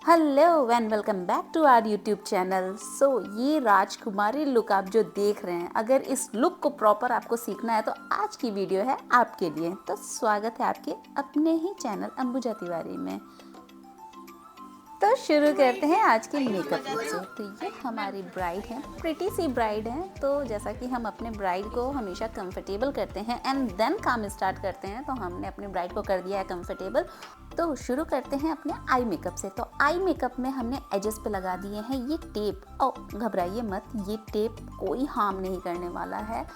Hello and welcome back to our YouTube channel. ये राजकुमारी look आप जो देख रहे हैं, अगर इस लुक को प्रॉपर आपको सीखना है तो आज की वीडियो है आपके लिए। तो स्वागत है आपके अपने ही चैनल अंबुजा तिवारी में। तो शुरू करते हैं आज के मेकअप लुक से। तो ये हमारी ब्राइड है, प्रिटी सी ब्राइड है। तो जैसा कि हम अपने ब्राइड को हमेशा कंफर्टेबल करते हैं एंड देन काम स्टार्ट करते हैं, तो हमने अपने ब्राइड को कर दिया है कंफर्टेबल। तो शुरू करते हैं अपने आई मेकअप से। तो आई मेकअप में हमने एजेस पे लगा दिए हैं ये टेप। और घबराइए मत, ये टेप कोई हार्म नहीं करने वाला है।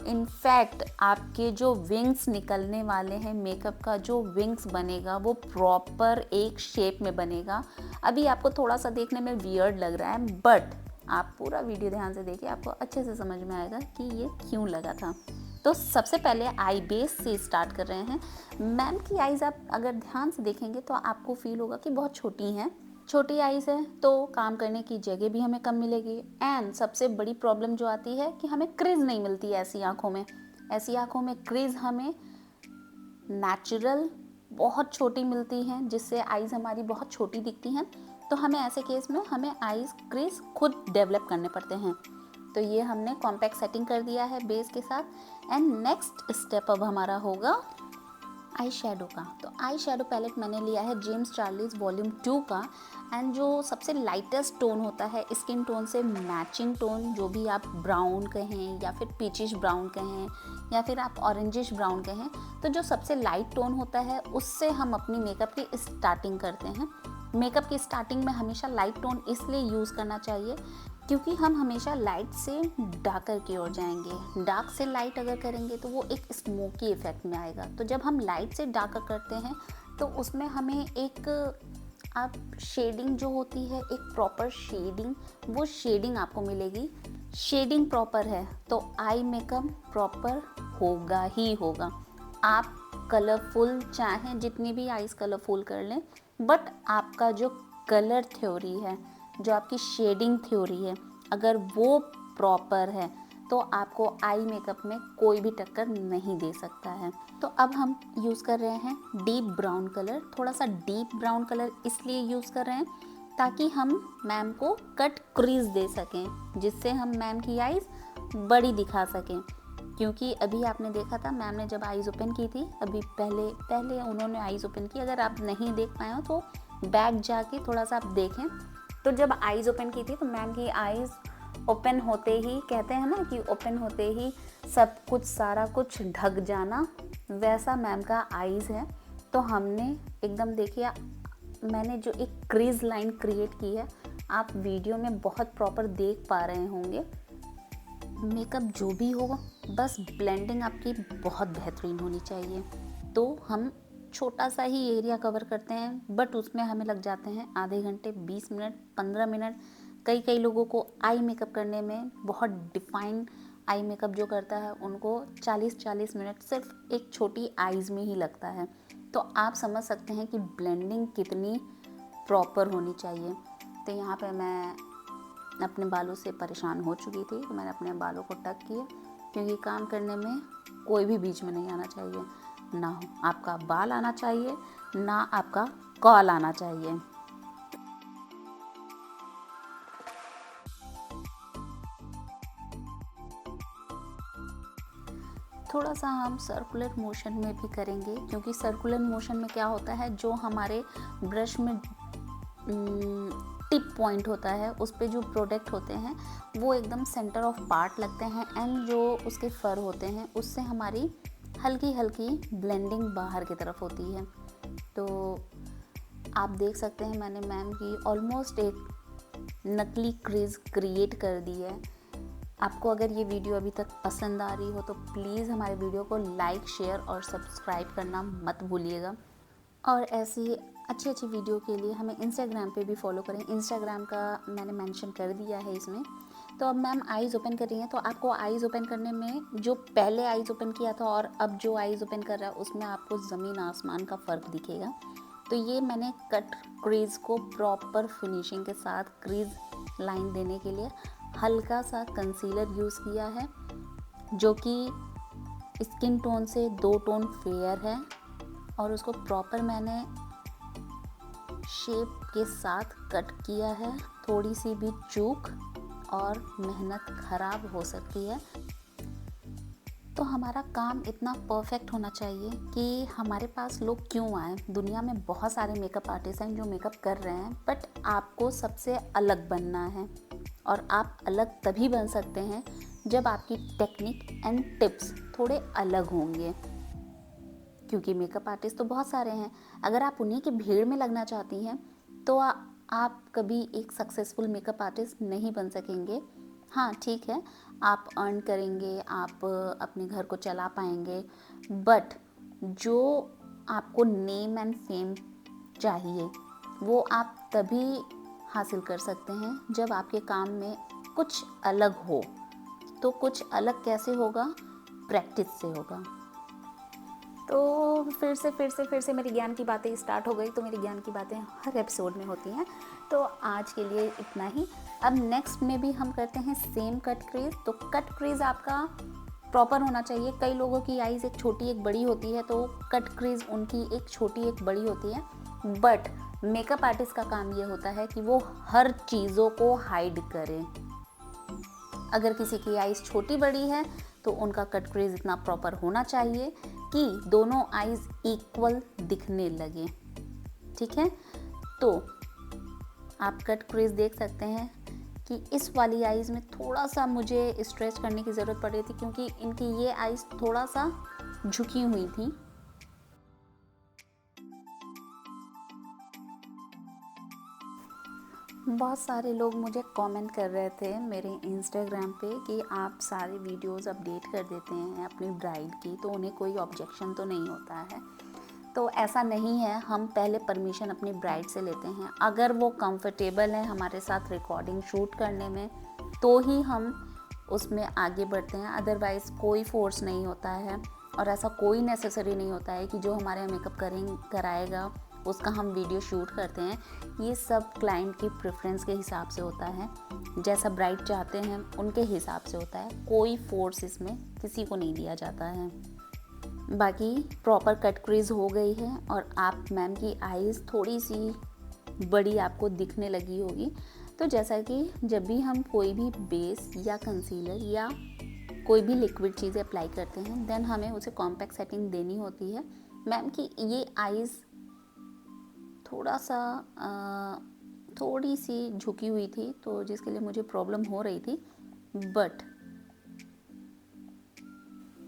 इनफैक्ट आपके जो विंग्स निकलने वाले हैं, मेकअप का जो विंग्स बनेगा वो प्रॉपर एक शेप में बनेगा। अभी आपको थोड़ा सा देखने में वियर्ड लग रहा है, बट आप पूरा वीडियो ध्यान से देखिए, आपको अच्छे से समझ में आएगा कि ये क्यों लगा था। तो सबसे पहले आई बेस से स्टार्ट कर रहे हैं। मैम की आईज़ आप अगर ध्यान से देखेंगे तो आपको फील होगा कि बहुत छोटी हैं। छोटी आईज़ है तो काम करने की जगह भी हमें कम मिलेगी। एंड सबसे बड़ी प्रॉब्लम जो आती है कि हमें क्रिज नहीं मिलती है ऐसी आँखों में। ऐसी आँखों में क्रिज हमें नेचुरल बहुत छोटी मिलती हैं, जिससे आईज़ हमारी बहुत छोटी दिखती हैं। तो हमें ऐसे केस में हमें आईज़ क्रिज खुद डेवलप करने पड़ते हैं। तो ये हमने कॉम्पैक्ट सेटिंग कर दिया है बेस के साथ। एंड नेक्स्ट स्टेप अब हमारा होगा आई शेडो का। तो आई शेडो पैलेट मैंने लिया है जेम्स चार्लीज वॉल्यूम 2 का। एंड जो सबसे लाइटेस्ट टोन होता है स्किन टोन से मैचिंग टोन, जो भी आप ब्राउन कहें या फिर पीचिश ब्राउन कहें या फिर आप ऑरेंजिश ब्राउन कहें, तो जो सबसे लाइट टोन होता है उससे हम अपनी मेकअप की स्टार्टिंग करते हैं। मेकअप की स्टार्टिंग में हमेशा लाइट टोन इसलिए यूज़ करना चाहिए क्योंकि हम हमेशा लाइट से डार्कर की ओर जाएंगे। डार्क से लाइट अगर करेंगे तो वो एक स्मोकी इफेक्ट में आएगा। तो जब हम लाइट से डार्कर करते हैं तो उसमें हमें एक आप शेडिंग जो होती है, एक प्रॉपर शेडिंग, वो शेडिंग आपको मिलेगी। शेडिंग प्रॉपर है तो आई मेकअप प्रॉपर होगा ही होगा। आप कलरफुल चाहें जितनी भी आईज कलरफुल कर लें, बट आपका जो कलर थ्योरी है, जो आपकी शेडिंग थ्योरी है, अगर वो प्रॉपर है तो आपको आई मेकअप में कोई भी टक्कर नहीं दे सकता है। तो अब हम यूज़ कर रहे हैं डीप ब्राउन कलर। थोड़ा सा डीप ब्राउन कलर इसलिए यूज़ कर रहे हैं ताकि हम मैम को कट क्रीज दे सकें, जिससे हम मैम की आईज़ बड़ी दिखा सकें। क्योंकि अभी आपने देखा था मैम ने जब आईज़ ओपन की थी, अभी पहले उन्होंने आईज़ ओपन की। अगर आप नहीं देख पाए हो तो बैक जाके थोड़ा सा आप देखें। तो जब आईज़ ओपन की थी तो मैम की आईज़ ओपन होते ही, कहते हैं ना कि ओपन होते ही सब कुछ सारा कुछ ढक जाना, वैसा मैम का आईज़ है। तो हमने एकदम देखिए, मैंने जो एक क्रीज लाइन क्रिएट की है, आप वीडियो में बहुत प्रॉपर देख पा रहे होंगे। मेकअप जो भी हो, बस ब्लेंडिंग आपकी बहुत बेहतरीन होनी चाहिए। तो हम छोटा सा ही एरिया कवर करते हैं, बट उसमें हमें लग जाते हैं आधे घंटे, 20 मिनट, 15 मिनट। कई लोगों को आई मेकअप करने में, बहुत डिफाइन आई मेकअप जो करता है, उनको 40-40 मिनट सिर्फ एक छोटी आईज़ में ही लगता है। तो आप समझ सकते हैं कि ब्लेंडिंग कितनी प्रॉपर होनी चाहिए। तो यहाँ पे मैं अपने बालों से परेशान हो चुकी थी, तो मैंने अपने बालों को टक किया, क्योंकि काम करने में कोई भी बीच में नहीं आना चाहिए। ना आपका बाल आना चाहिए, ना आपका कॉल आना चाहिए। थोड़ा सा हम सर्कुलर मोशन में भी करेंगे, क्योंकि सर्कुलर मोशन में क्या होता है, जो हमारे ब्रश में टिप पॉइंट होता है, उस पे जो प्रोडक्ट होते हैं वो एकदम सेंटर ऑफ पार्ट लगते हैं। एंड जो उसके फर होते हैं उससे हमारी हल्की हल्की ब्लेंडिंग बाहर की तरफ होती है। तो आप देख सकते हैं मैंने मैम की ऑलमोस्ट एक नकली क्रीज क्रिएट कर दी है। आपको अगर ये वीडियो अभी तक पसंद आ रही हो तो प्लीज़ हमारे वीडियो को लाइक, शेयर और सब्सक्राइब करना मत भूलिएगा। और ऐसी अच्छी वीडियो के लिए हमें इंस्टाग्राम पे भी फॉलो करें। इंस्टाग्राम का मैंने मेंशन कर दिया है इसमें। तो अब मैम आईज़ ओपन कर रही हैं, तो आपको आईज़ ओपन करने में, जो पहले आईज़ ओपन किया था और अब जो आईज़ ओपन कर रहा है, उसमें आपको ज़मीन आसमान का फ़र्क दिखेगा। तो ये मैंने कट क्रीज को प्रॉपर फिनिशिंग के साथ क्रीज लाइन देने के लिए हल्का सा कंसीलर यूज़ किया है, जो कि स्किन टोन से 2 टोन फेयर है, और उसको प्रॉपर मैंने शेप के साथ कट किया है। थोड़ी सी भी चूक और मेहनत खराब हो सकती है। तो हमारा काम इतना परफेक्ट होना चाहिए कि हमारे पास लोग क्यों आए। दुनिया में बहुत सारे मेकअप आर्टिस्ट हैं जो मेकअप कर रहे हैं, बट आपको सबसे अलग बनना है। और आप अलग तभी बन सकते हैं जब आपकी टेक्निक एंड टिप्स थोड़े अलग होंगे, क्योंकि मेकअप आर्टिस्ट तो बहुत सारे हैं। अगर आप उन्हीं की भीड़ में लगना चाहती हैं तो आप कभी एक सक्सेसफुल मेकअप आर्टिस्ट नहीं बन सकेंगे। हाँ ठीक है, आप अर्न करेंगे, आप अपने घर को चला पाएंगे, बट जो आपको नेम एंड फेम चाहिए वो आप तभी हासिल कर सकते हैं जब आपके काम में कुछ अलग हो। तो कुछ अलग कैसे होगा? प्रैक्टिस से होगा। तो फिर से मेरी ज्ञान की बातें स्टार्ट हो गई। तो मेरी ज्ञान की बातें हर एपिसोड में होती हैं। तो आज के लिए इतना ही। अब नेक्स्ट में भी हम करते हैं सेम कट क्रीज। तो कट क्रीज आपका प्रॉपर होना चाहिए। कई लोगों की आईज एक छोटी एक बड़ी होती है, तो कट क्रीज उनकी एक छोटी एक बड़ी होती है। बट मेकअप आर्टिस्ट का काम ये होता है कि वो हर चीज़ों को हाइड करे। अगर किसी की आईज छोटी बड़ी है तो उनका कट क्रीज इतना प्रॉपर होना चाहिए कि दोनों आईज इक्वल दिखने लगे। ठीक है, तो आप कट क्रीज देख सकते हैं कि इस वाली आईज में थोड़ा सा मुझे स्ट्रेच करने की ज़रूरत पड़ रही थी, क्योंकि इनकी ये आईज थोड़ा सा झुकी हुई थी। बहुत सारे लोग मुझे कमेंट कर रहे थे मेरे इंस्टाग्राम पे कि आप सारे वीडियोस अपडेट कर देते हैं अपनी ब्राइड की, तो उन्हें कोई ऑब्जेक्शन तो नहीं होता है। तो ऐसा नहीं है, हम पहले परमिशन अपनी ब्राइड से लेते हैं। अगर वो कंफर्टेबल है हमारे साथ रिकॉर्डिंग शूट करने में तो ही हम उसमें आगे बढ़ते हैं, अदरवाइज़ कोई फोर्स नहीं होता है। और ऐसा कोई नेसेसरी नहीं होता है कि जो हमारे यहाँ मेकअप कराएगा उसका हम वीडियो शूट करते हैं। ये सब क्लाइंट की प्रेफरेंस के हिसाब से होता है, जैसा ब्राइड चाहते हैं उनके हिसाब से होता है। कोई फोर्स इसमें किसी को नहीं दिया जाता है। बाकी प्रॉपर कट क्रीज हो गई है और आप मैम की आईज़ थोड़ी सी बड़ी आपको दिखने लगी होगी। तो जैसा कि जब भी हम कोई भी बेस या कंसीलर या कोई भी लिक्विड चीज़ें अप्लाई करते हैं, देन हमें उसे कॉम्पैक्ट सेटिंग देनी होती है। मैम की ये आईज़ थोड़ा सा थोड़ी सी झुकी हुई थी, तो जिसके लिए मुझे प्रॉब्लम हो रही थी। बट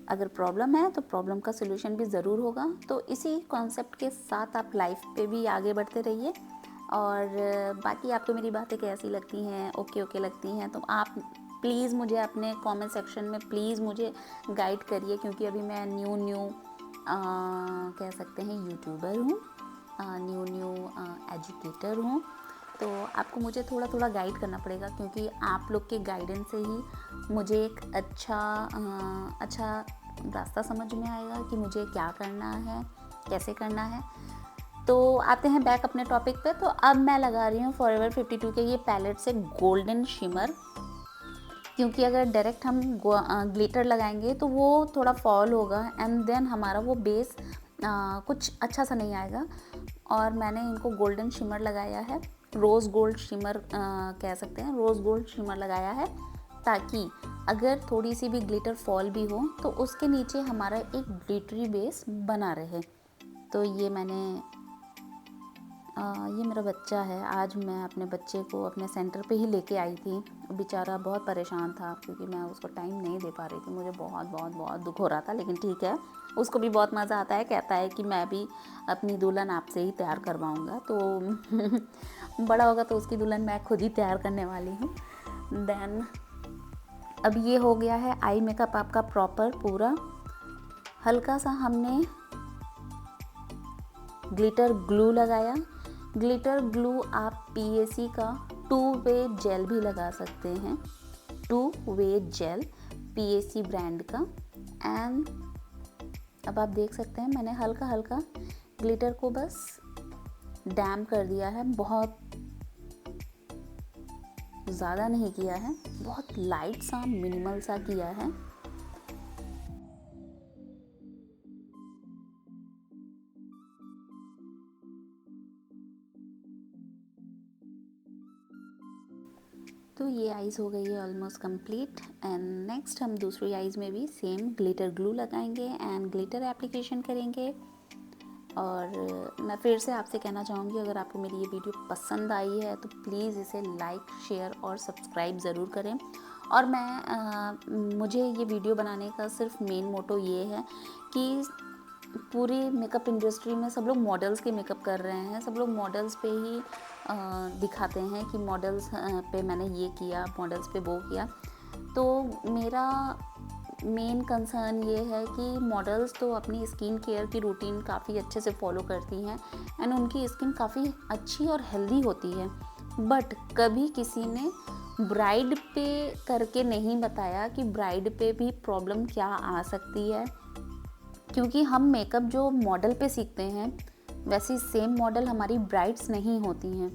अगर प्रॉब्लम है तो प्रॉब्लम का सलूशन भी ज़रूर होगा। तो इसी कॉन्सेप्ट के साथ आप लाइफ पे भी आगे बढ़ते रहिए। और बाकी आपको मेरी बातें कैसी लगती हैं, ओके लगती हैं, तो आप प्लीज़ मुझे अपने कमेंट सेक्शन में प्लीज़ मुझे गाइड करिए, क्योंकि अभी मैं न्यू कह सकते हैं यूट्यूबर हूँ, न्यू एजुकेटर हूँ। तो आपको मुझे थोड़ा गाइड करना पड़ेगा, क्योंकि आप लोग के गाइडेंस से ही मुझे एक अच्छा रास्ता समझ में आएगा कि मुझे क्या करना है, कैसे करना है। तो आते हैं बैक अपने टॉपिक पे। तो अब मैं लगा रही हूँ फॉरएवर 52 के ये पैलेट से गोल्डन शिमर, क्योंकि अगर डायरेक्ट हम ग्लिटर लगाएंगे तो वो थोड़ा फॉल होगा एंड देन हमारा वो बेस कुछ अच्छा सा नहीं आएगा। और मैंने इनको गोल्डन शिमर लगाया है, रोज़ गोल्ड शिमर कह सकते हैं, रोज़ गोल्ड शिमर लगाया है, ताकि अगर थोड़ी सी भी ग्लिटर फॉल भी हो तो उसके नीचे हमारा एक ग्लिटरी बेस बना रहे। तो ये ये मेरा बच्चा है। आज मैं अपने बच्चे को अपने सेंटर पे ही लेके आई थी। बेचारा बहुत परेशान था क्योंकि मैं उसको टाइम नहीं दे पा रही थी। मुझे बहुत दुख हो रहा था, लेकिन ठीक है, उसको भी बहुत मज़ा आता है। कहता है कि मैं भी अपनी दुल्हन आपसे ही तैयार करवाऊँगा। तो बड़ा होगा तो उसकी दुल्हन मैं खुद ही तैयार करने वाली हूँ। देन अब ये हो गया है आई मेकअप आपका प्रॉपर पूरा। हल्का सा हमने ग्लिटर ग्लू लगाया। ग्लिटर ग्लू आप पीएसी का 2 वे जेल भी लगा सकते हैं, 2 वे जेल पीएसी ब्रांड का। एंड अब आप देख सकते हैं मैंने हल्का हल्का ग्लिटर को बस डैम कर दिया है, बहुत ज़्यादा नहीं किया है, बहुत लाइट सा मिनिमल सा किया है। तो ये आइज़ हो गई है ऑलमोस्ट कंप्लीट। एंड नेक्स्ट हम दूसरी आइज़ में भी सेम ग्लिटर ग्लू लगाएंगे एंड ग्लिटर एप्लीकेशन करेंगे। और मैं फिर से आपसे कहना चाहूँगी, अगर आपको मेरी ये वीडियो पसंद आई है तो प्लीज़ इसे लाइक, शेयर और सब्सक्राइब ज़रूर करें। और मुझे ये वीडियो बनाने का सिर्फ मेन मोटो ये है कि पूरी मेकअप इंडस्ट्री में सब लोग मॉडल्स के मेकअप कर रहे हैं, सब लोग मॉडल्स पे ही दिखाते हैं कि मॉडल्स पे मैंने ये किया, मॉडल्स पे वो किया। तो मेरा मेन कंसर्न ये है कि मॉडल्स तो अपनी स्किन केयर की रूटीन काफ़ी अच्छे से फॉलो करती हैं एंड उनकी स्किन काफ़ी अच्छी और हेल्दी होती है, बट कभी किसी ने ब्राइड पे करके नहीं बताया कि ब्राइड पे भी प्रॉब्लम क्या आ सकती है। क्योंकि हम मेकअप जो मॉडल पे सीखते हैं वैसी सेम मॉडल हमारी ब्राइड्स नहीं होती हैं।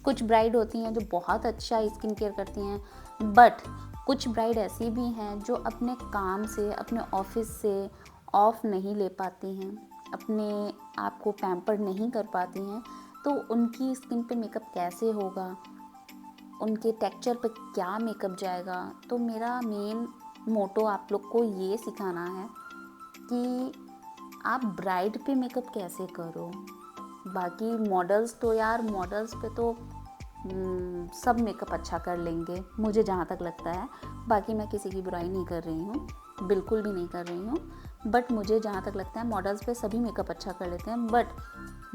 कुछ ब्राइड होती हैं जो बहुत अच्छा स्किन केयर करती हैं, बट कुछ ब्राइड ऐसी भी हैं जो अपने काम से, अपने ऑफिस से ऑफ नहीं ले पाती हैं, अपने आप को पैम्पर नहीं कर पाती हैं। तो उनकी स्किन पे मेकअप कैसे होगा, उनके टेक्सचर पे क्या मेकअप जाएगा। तो मेरा मेन मोटो आप लोग को ये सिखाना है कि आप ब्राइड पे मेकअप कैसे करो। बाकी मॉडल्स तो यार, मॉडल्स पे तो सब मेकअप अच्छा कर लेंगे मुझे जहाँ तक लगता है। बाकी मैं किसी की बुराई नहीं कर रही हूँ, बिल्कुल भी नहीं कर रही हूँ, बट मुझे जहाँ तक लगता है मॉडल्स पे सभी मेकअप अच्छा कर लेते हैं, बट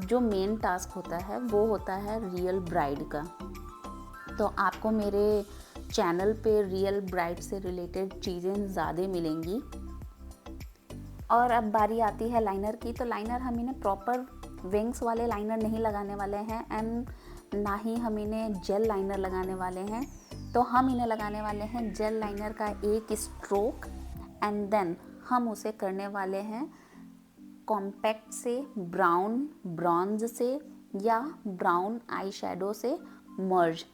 जो मेन टास्क होता है वो होता है रियल ब्राइड का। तो आपको मेरे चैनल पे रियल ब्राइड से रिलेटेड चीज़ें ज़्यादा मिलेंगी। और अब बारी आती है लाइनर की। तो लाइनर हम इन्हें प्रॉपर विंग्स वाले लाइनर नहीं लगाने वाले हैं एंड ना ही हम इन्हें जेल लाइनर लगाने वाले हैं। तो हम इन्हें लगाने वाले हैं जेल लाइनर का एक स्ट्रोक एंड देन हम उसे करने वाले हैं कॉम्पैक्ट से, ब्राउन ब्रॉन्ज से या ब्राउन आई शेडो से मर्ज।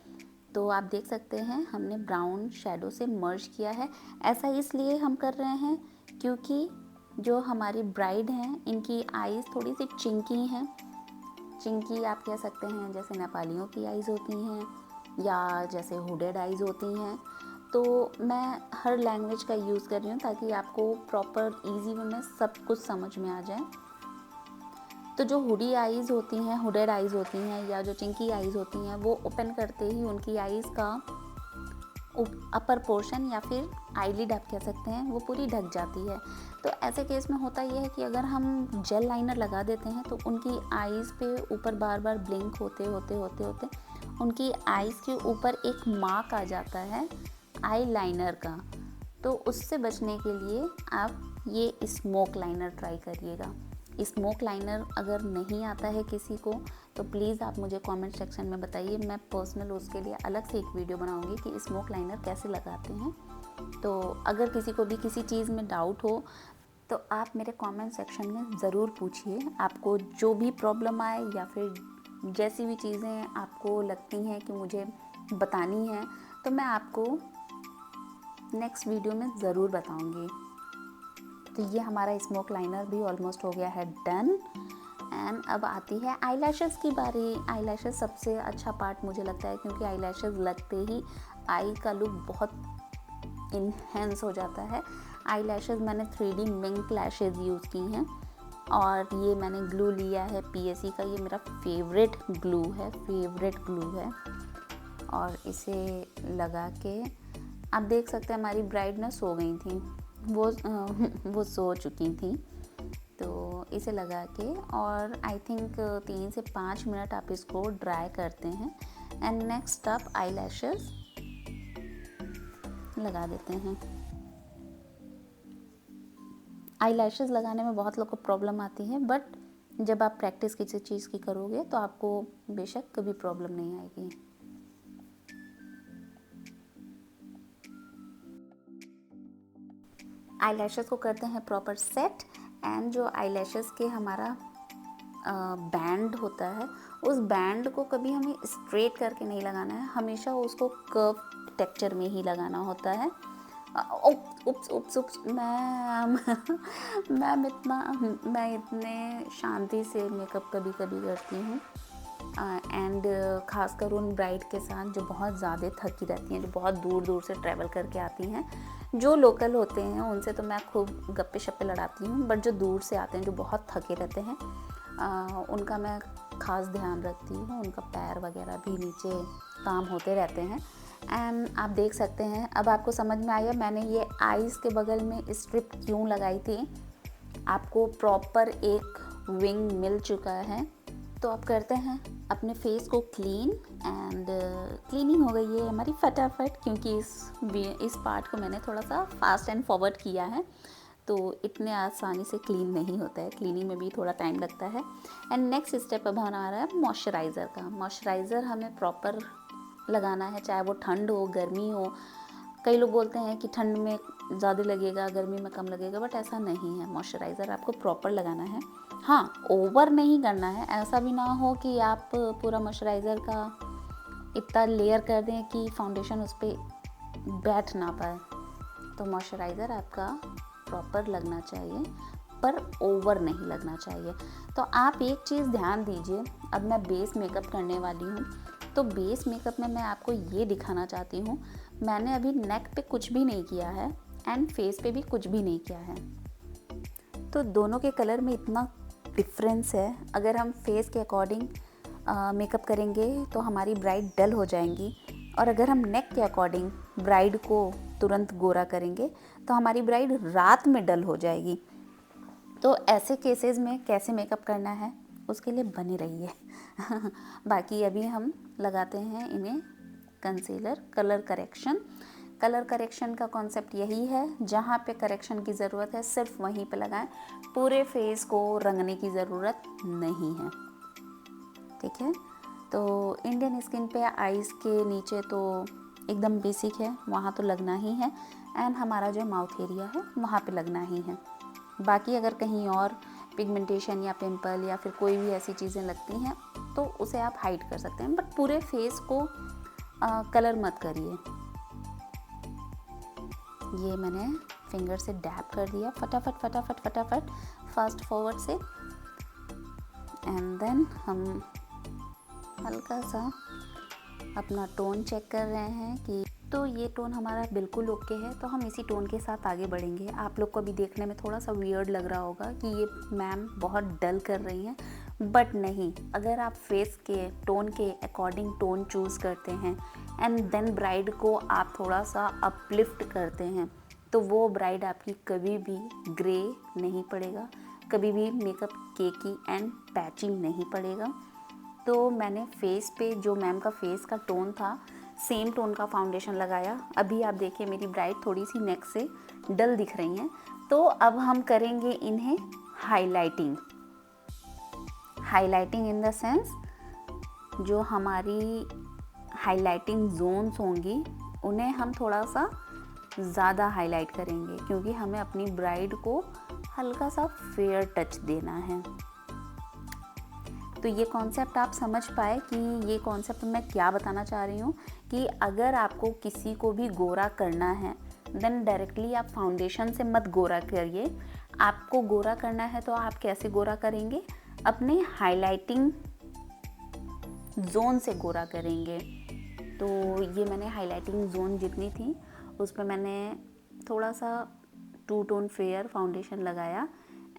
तो आप देख सकते हैं हमने ब्राउन शेडो से मर्ज किया है। ऐसा इसलिए हम कर रहे हैं क्योंकि जो हमारी ब्राइड हैं इनकी आईज़ थोड़ी सी चिंकी हैं। चिंकी आप कह सकते हैं जैसे नेपालियों की आईज़ होती हैं या जैसे हुडेड आईज़ होती हैं। तो मैं हर लैंग्वेज का यूज़ कर रही हूँ ताकि आपको प्रॉपर इजी वे में सब कुछ समझ में आ जाए। तो जो हुडी आईज़ होती हैं, हुडेड आईज़ होती हैं या जो चिंकी आईज़ होती हैं, वो ओपन करते ही उनकी आईज़ का अपर पोर्शन या फिर आईलिड आप कह सकते हैं वो पूरी ढक जाती है। तो ऐसे केस में होता ये है कि अगर हम जेल लाइनर लगा देते हैं तो उनकी आईज़ पे ऊपर बार बार ब्लिंक होते होते होते होते उनकी आईज़ के ऊपर एक मार्क आ जाता है आई लाइनर का। तो उससे बचने के लिए आप ये स्मोक लाइनर ट्राई करिएगा। स्मोक लाइनर अगर नहीं आता है किसी को तो प्लीज़ आप मुझे कमेंट सेक्शन में बताइए, मैं पर्सनल उसके लिए अलग से एक वीडियो बनाऊंगी कि स्मोक लाइनर कैसे लगाते हैं। तो अगर किसी को भी किसी चीज़ में डाउट हो तो आप मेरे कमेंट सेक्शन में ज़रूर पूछिए। आपको जो भी प्रॉब्लम आए या फिर जैसी भी चीज़ें आपको लगती हैं कि मुझे बतानी है तो मैं आपको नेक्स्ट वीडियो में ज़रूर बताऊंगी। तो ये हमारा स्मोक लाइनर भी ऑलमोस्ट हो गया है डन। एंड अब आती है आईलैशेस की बारी। आईलैशेस सबसे अच्छा पार्ट मुझे लगता है क्योंकि आईलैशेस लगते ही आई का लुक बहुत इन्हेंस हो जाता है। आईलैशेस मैंने 3D मिंक लैशेस यूज़ की हैं और ये मैंने ग्लू लिया है PSE का। ये मेरा फेवरेट ग्लू है और इसे लगा के आप देख सकते हैं हमारी ब्राइड ना सो गई थी, वो सो चुकी थी। तो इसे लगा के और आई थिंक 3 से 5 मिनट आप इसको ड्राई करते हैं एंड नेक्स्ट आप आईलैशेस लगा देते हैं। आईलैशेस लगाने में बहुत लोग को प्रॉब्लम आती है, बट जब आप प्रैक्टिस किसी चीज़ की करोगे तो आपको बेशक कभी प्रॉब्लम नहीं आएगी। आईलैशेस को करते हैं प्रॉपर सेट एंड जो आईलैशेस के हमारा बैंड होता है उस बैंड को कभी हमें स्ट्रेट करके नहीं लगाना है, हमेशा उसको कर्व टेक्सचर में ही लगाना होता है। उप्स मैं इतने शांति से मेकअप कभी कभी करती हूँ एंड ख़ासकर उन ब्राइड के साथ जो बहुत ज़्यादा थकी रहती हैं, जो बहुत दूर दूर से ट्रैवल करके आती हैं। जो लोकल होते हैं उनसे तो मैं खूब गप्पे शप्पे लड़ाती हूँ, बट जो दूर से आते हैं, जो बहुत थके रहते हैं, उनका मैं ख़ास ध्यान रखती हूँ। उनका पैर वगैरह भी नीचे काम होते रहते हैं। एंड आप देख सकते हैं, अब आपको समझ में आया मैंने ये आइज़ के बगल में स्ट्रिप क्यों लगाई थी। आपको प्रॉपर एक विंग मिल चुका है। तो अब करते हैं अपने फेस को क्लीन, एंड क्लीनिंग हो गई है हमारी फटाफट, क्योंकि इस पार्ट को मैंने थोड़ा सा फास्ट एंड फॉरवर्ड किया है, तो इतने आसानी से क्लीन नहीं होता है, क्लीनिंग में भी थोड़ा टाइम लगता है। एंड नेक्स्ट स्टेप अब हमारा है मॉइस्चराइज़र का। मॉइस्चराइज़र हमें प्रॉपर लगाना है, चाहे वो ठंड हो गर्मी हो। कई लोग बोलते हैं कि ठंड में ज़्यादा लगेगा, गर्मी में कम लगेगा, बट ऐसा नहीं है। मॉइस्चराइज़र आपको प्रॉपर लगाना है। हाँ, ओवर नहीं करना है, ऐसा भी ना हो कि आप पूरा मॉइस्चराइज़र का इतना लेयर कर दें कि फाउंडेशन उस पर बैठ ना पाए। तो मॉइस्चराइज़र आपका प्रॉपर लगना चाहिए, पर ओवर नहीं लगना चाहिए। तो आप एक चीज़ ध्यान दीजिए, अब मैं बेस मेकअप करने वाली हूँ, तो बेस मेकअप में मैं आपको ये दिखाना चाहती हूँ, मैंने अभी नेक पे कुछ भी नहीं किया है एंड फेस पे भी कुछ भी नहीं किया है। तो दोनों के कलर में इतना डिफरेंस है। अगर हम फेस के अकॉर्डिंग मेकअप करेंगे तो हमारी ब्राइड डल हो जाएंगी, और अगर हम नेक के अकॉर्डिंग ब्राइड को तुरंत गोरा करेंगे तो हमारी ब्राइड रात में डल हो जाएगी। तो ऐसे केसेस में कैसे मेकअप करना है उसके लिए बने रहिए। बाकी अभी हम लगाते हैं इन्हें concealer, colour correction. Colour correction का कॉन्सेप्ट यही है, जहाँ पे करेक्शन की ज़रूरत है सिर्फ वहीं पे लगाएं, पूरे फेस को रंगने की ज़रूरत नहीं है। ठीक है, तो इंडियन स्किन पे आइज़ के नीचे तो एकदम बेसिक है, वहाँ तो लगना ही है, एंड हमारा जो माउथ एरिया है वहाँ पे लगना ही है। बाकी अगर कहीं और पिगमेंटेशन या पिंपल या फिर कोई भी ऐसी चीज़ें लगती हैं तो उसे आप हाइड कर सकते हैं, बट पूरे फेस को कलर मत करिए। ये मैंने फिंगर से डैप कर दिया फटाफट फटाफट फटाफट, फास्ट फॉरवर्ड से। एंड देन हम हल्का सा अपना टोन चेक कर रहे हैं कि तो ये टोन हमारा बिल्कुल ओके है, तो हम इसी टोन के साथ आगे बढ़ेंगे। आप लोग को भी देखने में थोड़ा सा वियर्ड लग रहा होगा कि ये मैम बहुत डल कर रही हैं, बट नहीं। अगर आप फेस के टोन के अकॉर्डिंग टोन चूज़ करते हैं एंड देन ब्राइड को आप थोड़ा सा अपलिफ्ट करते हैं, तो वो ब्राइड आपकी कभी भी ग्रे नहीं पड़ेगा, कभी भी मेकअप केकी एंड पैचिंग नहीं पड़ेगा। तो मैंने फेस पे जो मैम का फेस का टोन था सेम टोन का फाउंडेशन लगाया। अभी आप देखिए मेरी ब्राइड थोड़ी सी नेक से डल दिख रही हैं, तो अब हम करेंगे इन्हें highlighting. Highlighting in the sense जो हमारी हाइलाइटिंग जोन्स होंगी उन्हें हम थोड़ा सा ज़्यादा हाईलाइट करेंगे, क्योंकि हमें अपनी ब्राइड को हल्का सा फेयर टच देना है। तो ये कॉन्सेप्ट आप समझ पाए कि ये कॉन्सेप्ट मैं क्या बताना चाह रही हूँ, कि अगर आपको किसी को भी गोरा करना है देन डायरेक्टली आप फाउंडेशन से मत गोरा करिए। आपको गोरा करना है तो आप कैसे गोरा करेंगे, अपने हाइलाइटिंग जोन से गोरा करेंगे। तो ये मैंने हाइलाइटिंग जोन जितनी थी उस पर मैंने थोड़ा सा 2 टोन फेयर फाउंडेशन लगाया,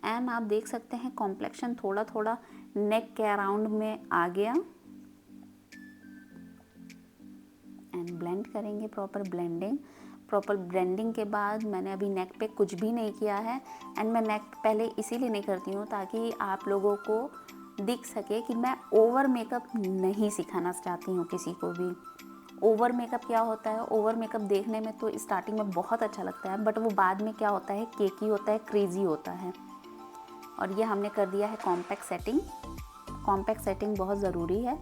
एंड आप देख सकते हैं कॉम्प्लेक्शन थोड़ा थोड़ा नेक के अराउंड में आ गया। एंड ब्लेंड करेंगे, प्रॉपर ब्लेंडिंग के बाद मैंने अभी नेक पे कुछ भी नहीं किया है। एंड मैं नेक पहले इसीलिए नहीं करती हूँ ताकि आप लोगों को दिख सके कि मैं ओवर मेकअप नहीं सिखाना चाहती हूँ किसी को भी। ओवर मेकअप क्या होता है, ओवर मेकअप देखने में तो स्टार्टिंग में बहुत अच्छा लगता है, बट वो बाद में क्या होता है, केकी होता है, क्रेजी होता है। और ये हमने कर दिया है कॉम्पैक्ट सेटिंग। कॉम्पैक्ट सेटिंग बहुत ज़रूरी है।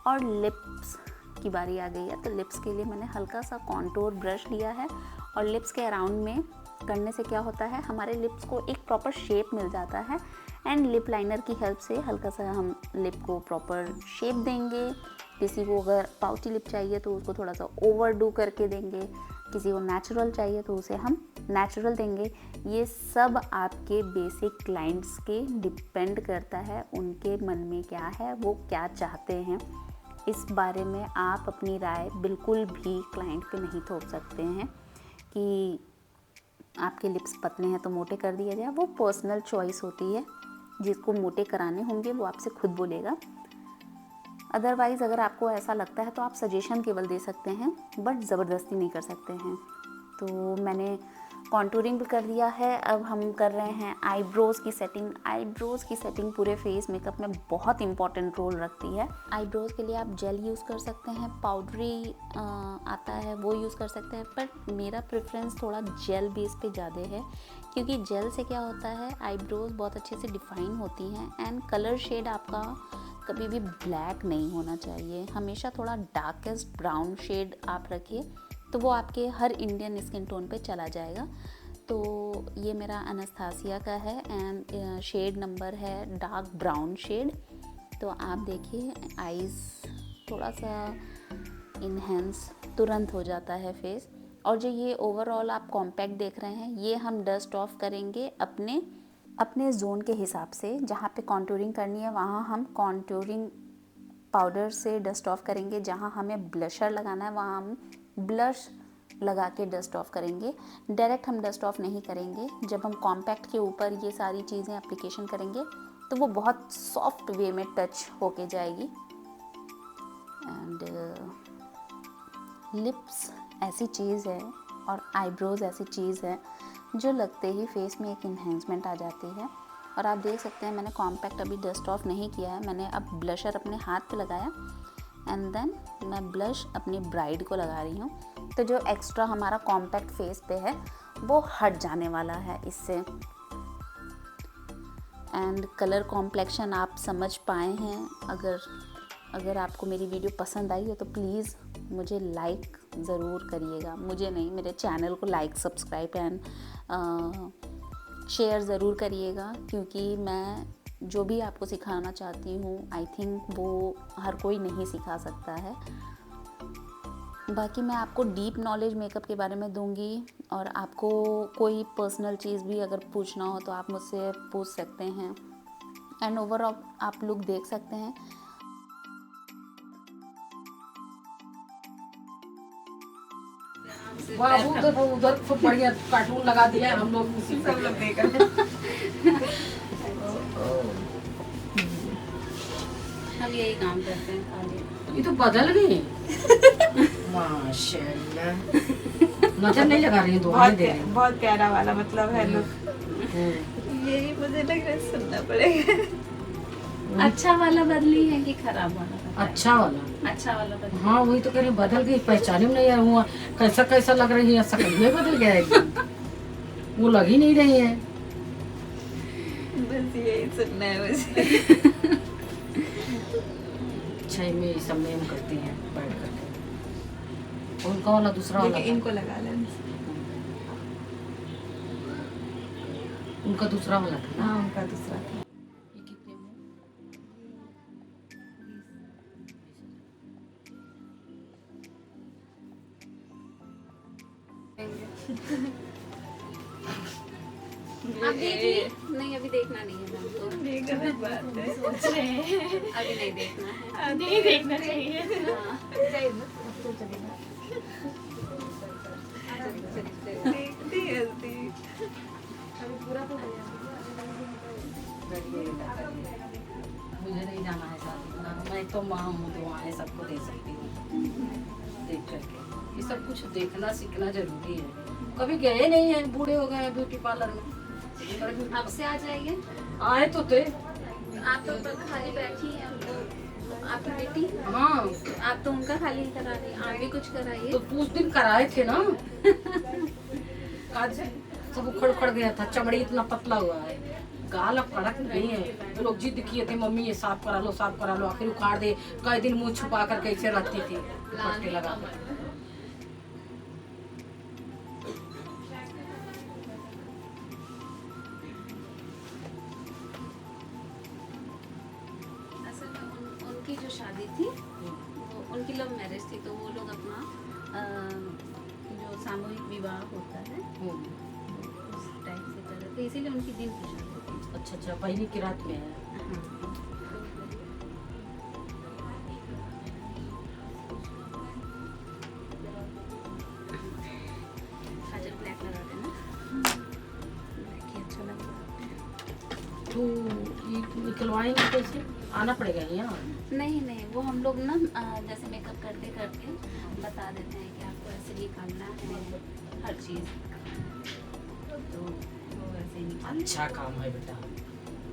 और लिप्स की बारी आ गई है, तो लिप्स के लिए मैंने हल्का सा कॉन्टूर ब्रश लिया है, और लिप्स के अराउंड में करने से क्या होता है, हमारे लिप्स को एक प्रॉपर शेप मिल जाता है। एंड लिप लाइनर की हेल्प से हल्का सा हम लिप को प्रॉपर शेप देंगे। किसी को अगर पाउची लिप चाहिए तो उसको थोड़ा सा ओवरडू करके देंगे। किसी को नेचुरल चाहिए तो उसे हम नेचुरल देंगे। ये सब आपके बेसिक क्लाइंट्स के डिपेंड करता है, उनके मन में क्या है, वो क्या चाहते हैं। इस बारे में आप अपनी राय बिल्कुल भी क्लाइंट पे नहीं थोप सकते हैं कि आपके लिप्स पतले हैं तो मोटे कर दिया जाए। वो पर्सनल चॉइस होती है, जिसको मोटे कराने होंगे वो आपसे खुद बोलेगा। अदरवाइज़ अगर आपको ऐसा लगता है तो आप सजेशन केवल दे सकते हैं, बट ज़बरदस्ती नहीं कर सकते हैं। तो मैंने कॉन्टूरिंग भी कर दिया है, अब हम कर रहे हैं आईब्रोज़ की सेटिंग। आईब्रोज़ की सेटिंग पूरे फेस मेकअप में बहुत इंपॉर्टेंट रोल रखती है। आईब्रोज़ के लिए आप जेल यूज़ कर सकते हैं, पाउडरी आता है वो यूज़ कर सकते हैं, पर मेरा प्रेफरेंस थोड़ा जेल बेस पे ज़्यादा है, क्योंकि जेल से क्या होता है, आईब्रोज़ बहुत अच्छे से डिफ़ाइन होती हैं एंड कलर शेड आपका कभी भी ब्लैक नहीं होना चाहिए, हमेशा थोड़ा डार्केस्ट ब्राउन शेड आप रखिए, तो वो आपके हर इंडियन स्किन टोन पे चला जाएगा। तो ये मेरा अनस्थासिया का है एंड शेड नंबर है डार्क ब्राउन शेड। तो आप देखिए आईज़ थोड़ा सा इन्हेंस तुरंत हो जाता है फेस। और जो ये ओवरऑल आप कॉम्पैक्ट देख रहे हैं, ये हम डस्ट ऑफ करेंगे अपने जोन के हिसाब से। जहाँ पे कॉन्टूरिंग करनी है वहाँ हम कॉन्टूरिंग पाउडर से डस्ट ऑफ करेंगे, जहाँ हमें ब्लशर लगाना है वहाँ हम ब्लश लगा के डस्ट ऑफ करेंगे। डायरेक्ट हम डस्ट ऑफ नहीं करेंगे। जब हम कॉम्पैक्ट के ऊपर ये सारी चीज़ें एप्लीकेशन करेंगे तो वो बहुत सॉफ्ट वे में टच होके जाएगी। एंड लिप्स ऐसी चीज़ है और आईब्रोज़ ऐसी चीज़ है जो लगते ही फेस में एक इन्हेंसमेंट आ जाती है। और आप देख सकते हैं मैंने कॉम्पैक्ट अभी डस्ट ऑफ नहीं किया है, मैंने अब ब्लशर अपने हाथ पे लगाया एंड देन मैं ब्लश अपनी ब्राइड को लगा रही हूँ। तो जो एक्स्ट्रा हमारा कॉम्पैक्ट फेस पे है वो हट जाने वाला है इससे। एंड कलर कॉम्प्लेक्शन आप समझ पाए हैं। अगर आपको मेरी वीडियो पसंद आई है तो प्लीज़ मुझे लाइक ज़रूर करिएगा, मुझे नहीं, मेरे चैनल को लाइक सब्सक्राइब एंड शेयर ज़रूर करिएगा, क्योंकि मैं जो भी आपको सिखाना चाहती हूँ आई थिंक वो हर कोई नहीं सिखा सकता है। बाकी मैं आपको डीप नॉलेज मेकअप के बारे में दूंगी, और आपको कोई पर्सनल चीज़ भी अगर पूछना हो तो आप मुझसे पूछ सकते हैं। एंड ओवरऑल आप लुक देख सकते हैं। बाबू तो उधर खूब बढ़िया कार्टून लगा दिया है, हम लोग उसी सब लोग देख रहे हैं। हम यही काम करते हैं खाली। ये तो बदल गई माशाल्लाह। नजर नहीं लगा रही, दुआएं दे रही हैं। बहुत प्यारा वाला मतलब है लुक। यही मुझे लग रहा है सुनना पड़ेगा। अच्छा वाला बदली है कि खराब वाला? अच्छा वाला। अच्छा वाला बदली। हाँ वही तो कह रही, बदल गई, पहचाने में नहीं आ हुआ कैसा कैसा लग रही है, शक्ल में बदल गया एकदम। वो लग ही नहीं रही है। बस यही सुनना है मुझे। अच्छा में ये सब में हम करती हैं बैठ करके। उनका वाला दूसरा वाला था। इनको लगा लेंस। उनका दूसरा वाला था ना। हाँ उनका दूसरा था। ये कितने में? अभी नहीं, अभी देखना नहीं है मैम को। ये गलत बात है। सोच रहे हैं अभी नहीं देखना है। नहीं देखना चाहिए। हाँ। देखती हंसती। मुझे नहीं जाना है शादी में, मैं तो माँ हूँ, दुआएं सबको दे सकती हूँ देख करके। ये सब कुछ देखना सीखना जरूरी है। कभी गए नहीं है, बूढ़े हो गए हैं ब्यूटी पार्लर में। अब से आ जाइए। आए तो थे। आप तो खाली बैठी हैं, आपकी बेटी। हाँ आप तो उनका खाली करा रही हैं, आप भी कुछ कराइए। तो उस दिन कराए थे ना। आज सब उखड़ उखड़ गया था, चमड़ी इतना पतला हुआ है, गाल अब कड़क नहीं है। तो लोग जिद किए थे मम्मी ये साफ करा लो साफ करा लो, आखिर उखाड़ दे। कई दिन मुंह छुपा कर कैसे रहती थी पट्टे लगा कर। असल में उनकी जो शादी थी वो उनकी लव मैरिज थी, तो वो लोग अपना जो सामूहिक विवाह होता है उस टाइप से कर, तो इसीलिए उनकी दिन की शादी होती है। अच्छा अच्छा, पहली की रात में है। काजल ब्लैक लगा देना, ब्लैक ही अच्छा लगता है। तो ये निकलवाएंगे कैसे? आना पड़ेगा यहाँ? नहीं नहीं, वो हम लोग ना जैसे मेकअप करते करते बता देते हैं कि आपको ऐसे निकालना है हर चीज़, तो वो वैसे ही निकाल। अच्छा काम है बेटा,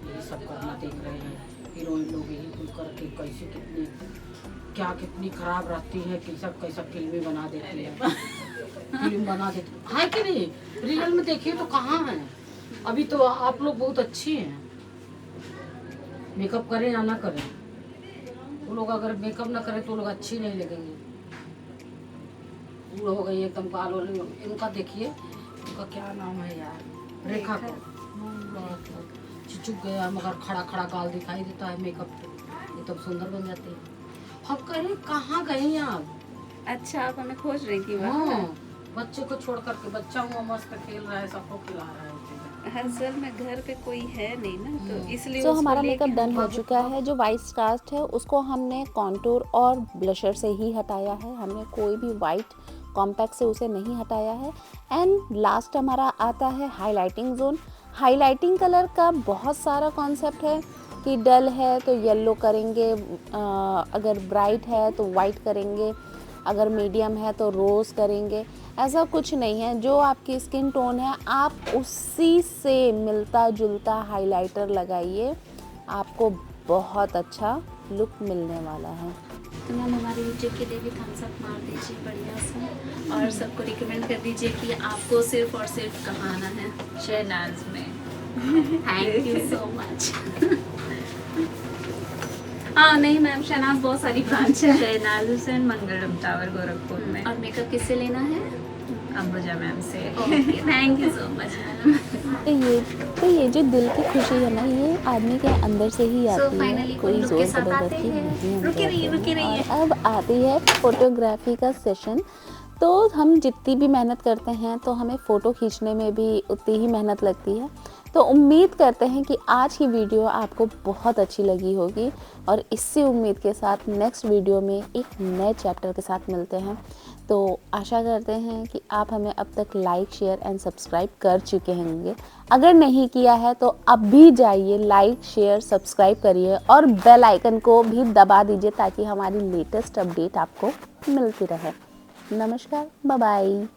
ये सब करना देख रहे हैं हीरोइन लोग, यही कुल करके कैसे कितनी क्या कितनी खराब रहती है कि सब कैसा फिल्में बना देती है। फिल्म बना देती है कि नहीं? रियल में देखिए तो कहाँ है। अभी तो आप लोग बहुत अच्छी हैं, मेकअप करें या ना करें, वो लोग अगर मेकअप ना करें तो लोग अच्छी नहीं लगेंगे। बूढ़ हो गई एकदम काल वाली। इनका देखिए, उनका क्या नाम है यार, रेखा का चिचुक गया मगर खड़ा खड़ा गाल दिखाई देता है मेकअप पे, ये तब सुंदर बन जाती है। हम कहें कहाँ गई आप? अच्छा, आप हमें खोज रही थी? हाँ, बच्चे को छोड़ करके, बच्चा हुआ मस्त खेल रहा है, सबको खिला रहा है। असल में घर पे कोई है नहीं ना, तो इसलिए तो उसको हमारा लेके मेकअप डन हो हम- चुका है। जो वाइट कास्ट है उसको हमने कॉन्टूर और ब्लशर से ही हटाया है, हमने कोई भी वाइट कॉम्पैक्ट से उसे नहीं हटाया है। एंड लास्ट हमारा आता है हाइलाइटिंग जोन। हाइलाइटिंग कलर का बहुत सारा कॉन्सेप्ट है कि डल है तो येलो करेंगे, अगर ब्राइट है तो वाइट करेंगे, अगर मीडियम है तो रोज़ करेंगे। ऐसा कुछ नहीं है, जो आपकी स्किन टोन है आप उसी से मिलता जुलता हाइलाइटर लगाइए, आपको बहुत अच्छा लुक मिलने वाला है। तो मैम हमारे यूट्यूब के लिए भी थम्स अप मार दीजिए बढ़िया सा, और सबको रिकमेंड कर दीजिए कि आपको सिर्फ और सिर्फ कहाँ आना है, शहनाज में। Thank you so much. हाँ नहीं मैम, शहनाज बहुत सारी ब्रांच है। शहनाज हुसैन, मंगलम टावर, गोरखपुर में। और मेकअप किससे लेना है? अंबुजा मैम से। Thank you so much ma'am. तो ये जो दिल की खुशी है ना, ये आदमी के अंदर से ही So, आती finally है, कोई कोई look जोर के साथ आते जबरदस्ती हैं। नहीं हम रुके रहिए, करते रुके हैं। रहिए। और अब आती है फोटोग्राफी का सेशन। तो हम जितनी भी मेहनत करते हैं तो हमें फ़ोटो खींचने में भी उतनी ही मेहनत लगती है। तो उम्मीद करते हैं कि आज की वीडियो आपको बहुत अच्छी लगी होगी, और इसी उम्मीद के साथ नेक्स्ट वीडियो में एक नए चैप्टर के साथ मिलते हैं। तो आशा करते हैं कि आप हमें अब तक लाइक, शेयर एंड सब्सक्राइब कर चुके होंगे। अगर नहीं किया है तो अब भी जाइए, लाइक, शेयर, सब्सक्राइब करिए और बेल आइकन को भी दबा दीजिए ताकि हमारी लेटेस्ट अपडेट आपको मिलती रहे। नमस्कार, बाय बाय।